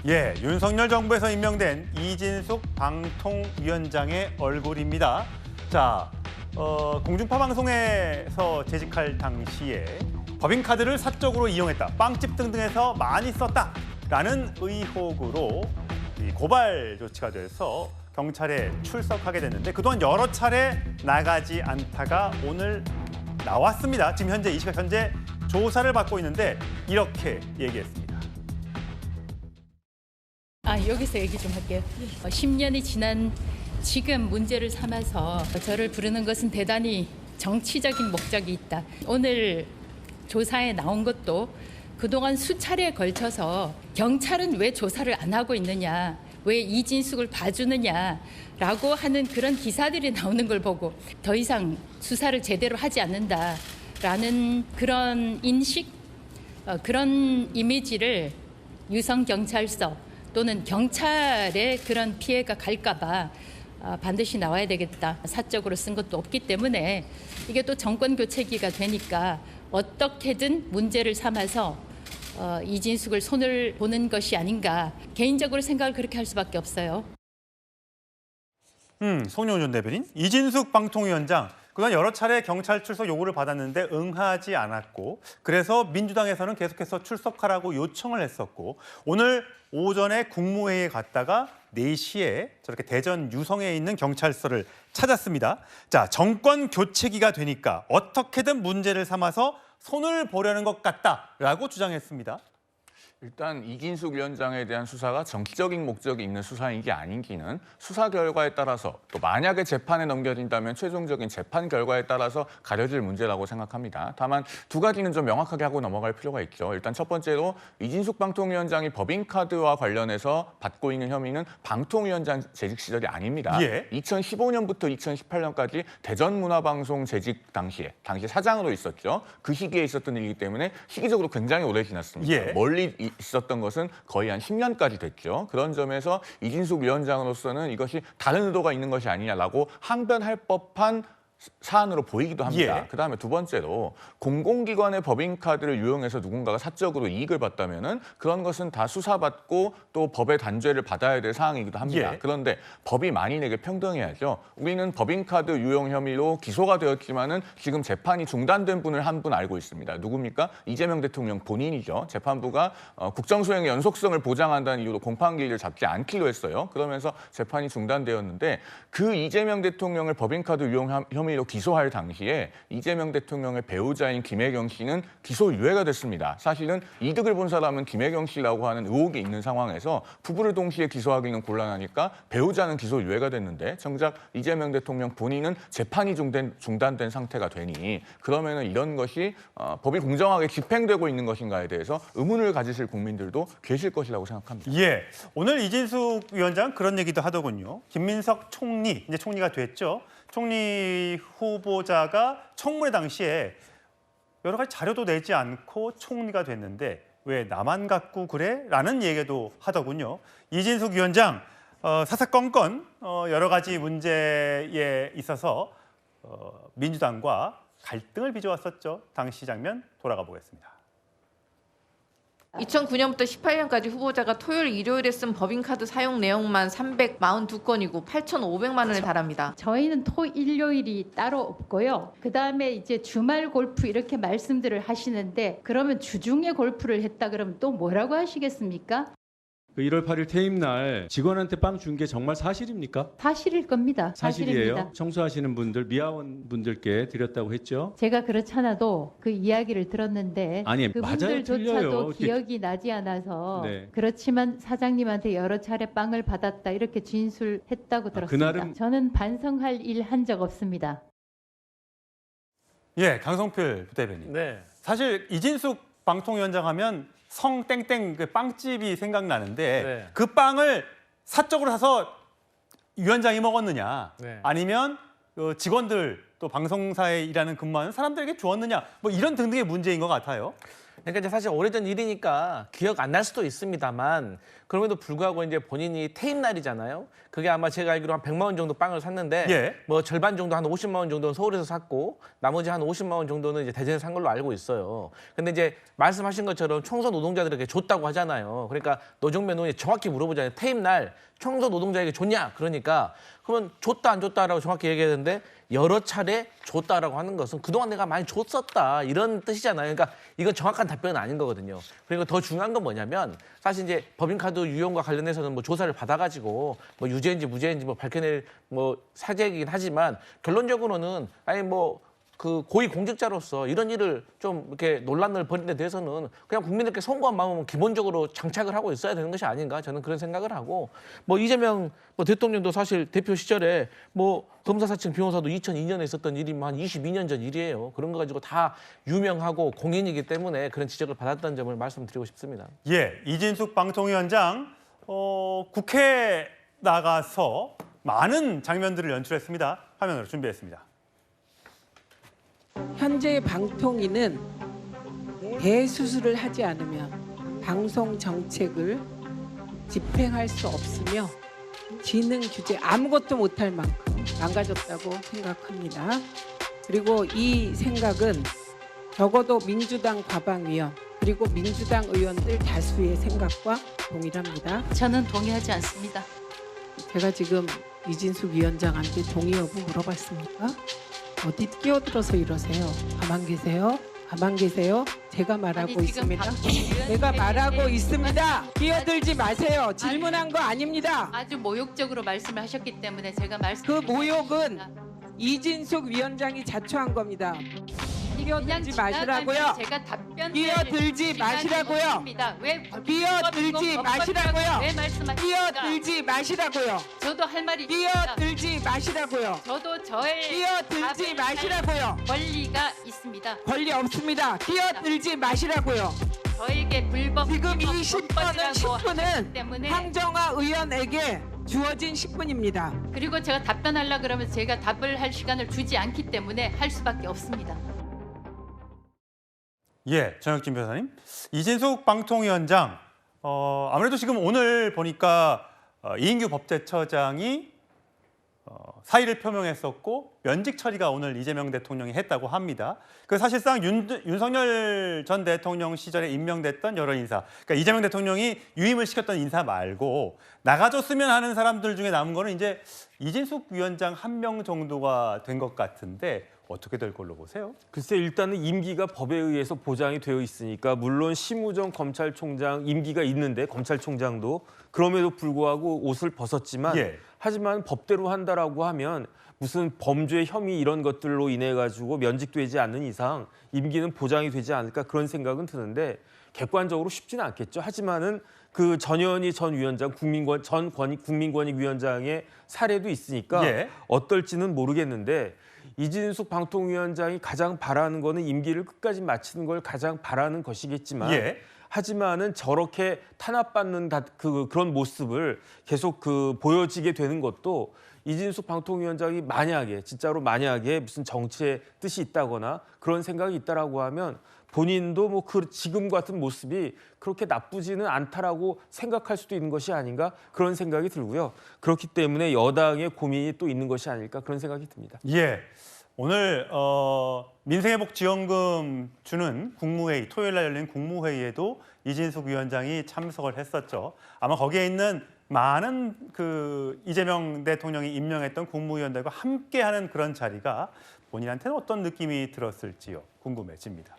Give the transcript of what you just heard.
예, 윤석열 정부에서 임명된 이진숙 방통위원장의 얼굴입니다. 자, 공중파 방송에서 재직할 당시에 법인카드를 사적으로 이용했다, 빵집 등등에서 많이 썼다라는 의혹으로 고발 조치가 돼서 경찰에 출석하게 됐는데 그동안 여러 차례 나가지 않다가 오늘 나왔습니다. 지금 이 시각 현재 조사를 받고 있는데 이렇게 얘기했습니다. 여기서 얘기 좀 할게요. 10년이 지난 지금 문제를 삼아서 저를 부르는 것은 대단히 정치적인 목적이 있다. 오늘 조사에 나온 것도 그동안 수차례에 걸쳐서 경찰은 왜 조사를 안 하고 있느냐, 왜 이진숙을 봐주느냐라고 하는 그런 기사들이 나오는 걸 보고 더 이상 수사를 제대로 하지 않는다라는 그런 인식, 그런 이미지를 유성경찰서 또는 경찰에 그런 피해가 갈까 봐 반드시 나와야 되겠다. 사적으로 쓴 것도 없기 때문에 이게 또 정권 교체기가 되니까 어떻게든 문제를 삼아서 이진숙을 손을 보는 것이 아닌가. 개인적으로 생각을 그렇게 할 수밖에 없어요. 송영준 전 대변인, 이진숙 방통위원장 그동안 여러 차례 경찰 출석 요구를 받았는데 응하지 않았고 그래서 민주당에서는 계속해서 출석하라고 요청을 했었고 오늘 오전에 국무회의에 갔다가 4시에 저렇게 대전 유성에 있는 경찰서를 찾았습니다. 자, 정권 교체기가 되니까 어떻게든 문제를 삼아서 손을 보려는 것 같다라고 주장했습니다. 일단 이진숙 위원장에 대한 수사가 정치적인 목적이 있는 수사인 게 아닌지는 수사 결과에 따라서 또 만약에 재판에 넘겨진다면 최종적인 재판 결과에 따라서 가려질 문제라고 생각합니다. 다만 두 가지는 좀 명확하게 하고 넘어갈 필요가 있죠. 일단 첫 번째로 이진숙 방통위원장이 법인카드와 관련해서 받고 있는 혐의는 방통위원장 재직 시절이 아닙니다. 예. 2015년부터 2018년까지 대전문화방송 재직 당시 사장으로 있었죠. 그 시기에 있었던 일이기 때문에 시기적으로 굉장히 오래 지났습니다. 예. 멀리 있었던 것은 거의 한 10년까지 됐죠. 그런 점에서 이진숙 위원장으로서는 이것이 다른 의도가 있는 것이 아니냐라고 항변할 법한 사안으로 보이기도 합니다. 예. 그다음에 두 번째로 공공기관의 법인카드를 유용해서 누군가가 사적으로 이익을 봤다면은 그런 것은 다 수사받고 또 법의 단죄를 받아야 될 사항이기도 합니다. 예. 그런데 법이 만인에게 평등해야죠. 우리는 법인카드 유용 혐의로 기소가 되었지만은 지금 재판이 중단된 분을 한 분 알고 있습니다. 누굽니까? 이재명 대통령 본인이죠. 재판부가 국정수행의 연속성을 보장한다는 이유로 공판기일을 잡지 않기로 했어요. 그러면서 재판이 중단되었는데 그 이재명 대통령을 법인카드 유용 혐의로 기소할 당시에 이재명 대통령의 배우자인 김혜경 씨는 기소 유예가 됐습니다. 사실은 이득을 본 사람은 김혜경 씨라고 하는 의혹이 있는 상황에서 부부를 동시에 기소하기는 곤란하니까 배우자는 기소 유예가 됐는데 정작 이재명 대통령 본인은 재판이 중단된 상태가 되니 그러면은 이런 것이 법이 공정하게 집행되고 있는 것인가에 대해서 의문을 가지실 국민들도 계실 것이라고 생각합니다. 예, 오늘 이진숙 위원장 그런 얘기도 하더군요. 김민석 총리, 이제 총리가 됐죠. 총리 후보자가 청문회 당시에 여러 가지 자료도 내지 않고 총리가 됐는데 왜 나만 갖고 그래? 라는 얘기도 하더군요. 이진숙 위원장 사사건건 여러 가지 문제에 있어서 민주당과 갈등을 빚어왔었죠. 당시 장면 돌아가 보겠습니다. 2009년부터 18년까지 후보자가 토요일, 일요일에 쓴 법인카드 사용 내용만 342건이고 8,500만 원에 달합니다. 저희는 일요일이 따로 없고요. 그다음에 이제 주말 골프 이렇게 말씀들을 하시는데 그러면 주중에 골프를 했다 그러면 또 뭐라고 하시겠습니까? 1월 8일 퇴임 날 직원한테 빵 준 게 정말 사실입니까? 사실일 겁니다. 사실이에요. 사실입니다. 청소하시는 분들, 미화원 분들께 드렸다고 했죠. 제가 그렇잖아도 그 이야기를 들었는데 아니, 맞아요, 그분들조차도 틀려요. 기억이 나지 않아서 네. 그렇지만 사장님한테 여러 차례 빵을 받았다 이렇게 진술했다고 들었습니다. 그날은- 저는 반성할 일 한 적 없습니다. 예, 강성필 부대변인. 네. 사실 이진숙 방통위원장 하면 성 땡땡 그 빵집이 생각나는데 네. 그 빵을 사적으로 사서 위원장이 먹었느냐 네. 아니면 직원들 또 방송사에 일하는 근무하는 사람들에게 주었느냐 뭐 이런 등등의 문제인 것 같아요. 그러니까 이제 사실 오래전 일이니까 기억 안 날 수도 있습니다만 그럼에도 불구하고 이제 본인이 퇴임 날이잖아요. 그게 아마 제가 알기로 한 100만 원 정도 빵을 샀는데 예. 뭐 절반 정도 한 50만 원 정도는 서울에서 샀고 나머지 한 50만 원 정도는 이제 대전에서 산 걸로 알고 있어요. 근데 이제 말씀하신 것처럼 청소 노동자들에게 줬다고 하잖아요. 그러니까 노정면 의원이 정확히 물어보잖아요. 퇴임 날 청소 노동자에게 줬냐? 그러니까 그러면 줬다 안 줬다라고 정확히 얘기했는데 여러 차례 줬다라고 하는 것은 그동안 내가 많이 줬었다 이런 뜻이잖아요. 그러니까 이건 정확한 답변은 아닌 거거든요. 그리고 더 중요한 건 뭐냐면 사실 이제 법인카드 유용과 관련해서는 뭐 조사를 받아가지고 뭐 유죄인지 무죄인지 뭐 밝혀낼 뭐 사제이긴 하지만 결론적으로는 아니 뭐 그 고위 공직자로서 이런 일을 좀 이렇게 논란을 벌인 데 대해서는 그냥 국민들께 송구한 마음은 기본적으로 장착을 하고 있어야 되는 것이 아닌가 저는 그런 생각을 하고 뭐 이재명 뭐 대통령도 사실 대표 시절에 뭐 검사사칭 비용사도 2002년에 있었던 일이 한 22년 전 일이에요. 그런 거 가지고 다 유명하고 공인이기 때문에 그런 지적을 받았다는 점을 말씀드리고 싶습니다. 예, 이진숙 방통위원장 국회에 나가서 많은 장면들을 연출했습니다. 화면으로 준비했습니다. 현재 방통위는 대수술을 하지 않으면 방송 정책을 집행할 수 없으며 지능 규제 아무것도 못할 만큼 망가졌다고 생각합니다. 그리고 이 생각은 적어도 민주당 과방위원 그리고 민주당 의원들 다수의 생각과 동일합니다. 저는 동의하지 않습니다. 제가 지금 이진숙 위원장한테 동의 여부 물어봤습니까? 어디 끼어들어서 이러세요? 가만 계세요? 가만 계세요? 제가 말하고 있습니다. 제가 말하고 있습니다. 끼어들지 마세요. 질문한 거 아닙니다. 아주 모욕적으로 말씀을 하셨기 때문에 제가 말씀. 그 모욕은 이진숙 위원장이 자초한 겁니다. 끼어들지 마시라고요. 제가 답변. 끼어들지 마시라고요. 왜 끼어들지 마시라고요. 왜 말씀하십니까? 끼어들지 마시라고요. 저도 할 말이 있습니다. 끼어들지 마시라고요. 저도 저의 끼어들지 마시라고요. 권리가 있습니다. 권리 없습니다. 끼어들지 마시라고요. 저에게 불법 지금 이 불법이라고 10분은 하기 때문에 황정화 의원에게 주어진 10분입니다. 그리고 제가 답변하려 그러면 제가 답을 할 시간을 주지 않기 때문에 할 수밖에 없습니다. 예, 정혁진 변호사님. 이진숙 방통위원장, 아무래도 지금 오늘 보니까 이인규 법제처장이 사의를 표명했었고 면직 처리가 오늘 이재명 대통령이 했다고 합니다. 그 사실상 윤석열 전 대통령 시절에 임명됐던 여러 인사, 그러니까 이재명 대통령이 유임을 시켰던 인사 말고 나가줬으면 하는 사람들 중에 남은 거는 이제 이진숙 위원장 한 명 정도가 된 것 같은데 어떻게 될 걸로 보세요? 글쎄 일단은 임기가 법에 의해서 보장이 되어 있으니까 물론 심우정 검찰총장 임기가 있는데 검찰총장도 그럼에도 불구하고 옷을 벗었지만 예. 하지만 법대로 한다라고 하면 무슨 범죄 혐의 이런 것들로 인해 가지고 면직되지 않는 이상 임기는 보장이 되지 않을까 그런 생각은 드는데 객관적으로 쉽지는 않겠죠. 하지만은 그 전현희 전 위원장 국민권익위원장의 사례도 있으니까 예. 어떨지는 모르겠는데 이진숙 방통위원장이 가장 바라는 거는 임기를 끝까지 마치는 걸 가장 바라는 것이겠지만 예. 하지만은 저렇게 탄압받는 그런 모습을 계속 보여지게 되는 것도 이진숙 방통위원장이 만약에 무슨 정치의 뜻이 있다거나 그런 생각이 있다라고 하면 본인도 뭐 지금 같은 모습이 그렇게 나쁘지는 않다라고 생각할 수도 있는 것이 아닌가 그런 생각이 들고요. 그렇기 때문에 여당의 고민이 또 있는 것이 아닐까 그런 생각이 듭니다. 예, 오늘 민생회복지원금 주는 국무회의, 토요일 날 열린 국무회의에도 이진숙 위원장이 참석을 했었죠. 아마 거기에 있는 많은 이재명 대통령이 임명했던 국무위원들과 함께하는 그런 자리가 본인한테는 어떤 느낌이 들었을지요. 궁금해집니다.